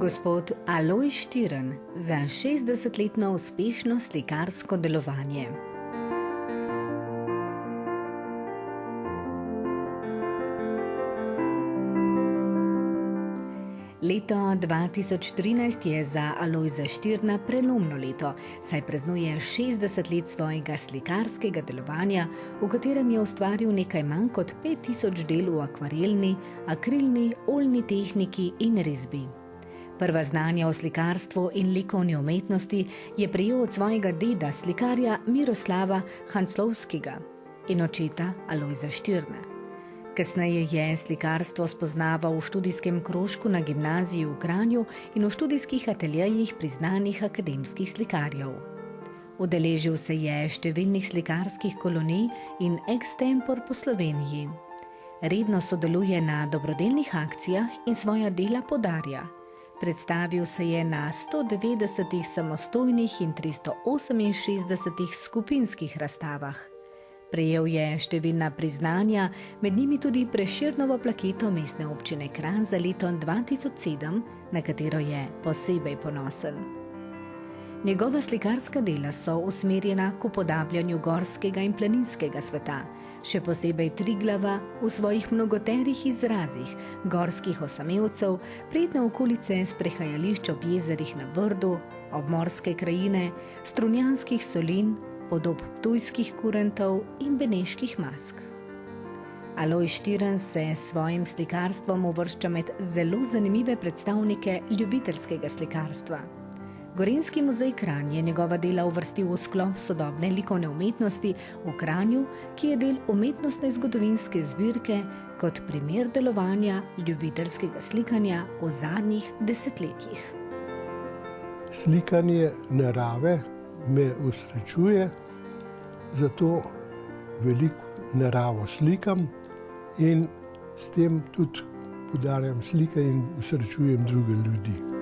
Gospod Alojz Štirn za 60-letno uspešno slikarsko delovanje. Leto 2013 je za Alojza Štirna prelomno leto, saj praznuje 60 let svojega slikarskega delovanja, v katerem je ustvaril nekaj manj kot 5000 del v akvarelni, akrilni, oljni tehniki in risbi. Prva znanja o slikarstvu in likovni umetnosti je prejel od svojega deda, slikarja Miroslava Hanclovskega in očeta Alojza Štirna. Kasneje je slikarstvo spoznaval v študijskem krožku na gimnaziji v Kranju in v študijskih ateljejih priznanih akademskih slikarjev. Udeležil se je številnih slikarskih kolonij in extempor po Sloveniji. Redno sodeluje na dobrodelnih akcijah in svoja dela podarja. Predstavil se je na 190 samostojnih in 368 skupinskih razstavah. Prejel je številna priznanja, med njimi tudi Prešernovo plaketo Mestne občine Kranj za leto 2007, na katero je posebej ponosen. Njegova slikarska dela so usmerjena k upodabljanju gorskega in planinskega sveta, še posebej Triglava v svojih mnogoterih izrazih, gorskih osamevcev, prijetne okolice sprehajališč ob jezerih na Brdu, obmorske krajine, strunjanskih solin, podob ptujskih kurentov in beneških mask. Alojz Štirn se s svojim slikarstvom uvršča med zelo zanimive predstavnike ljubiteljskega slikarstva. Gorenjski muzej Kranj je njegova dela uvrstil v sklop sodobne likovne umetnosti v Kranju, ki je del umetnostne zgodovinske zbirke kot primer delovanja ljubiteljskega slikanja v zadnjih desetletjih. Slikanje narave me usrečuje, zato veliko naravo slikam in s tem tudi poudarjam slike in usrečujem druge ljudi.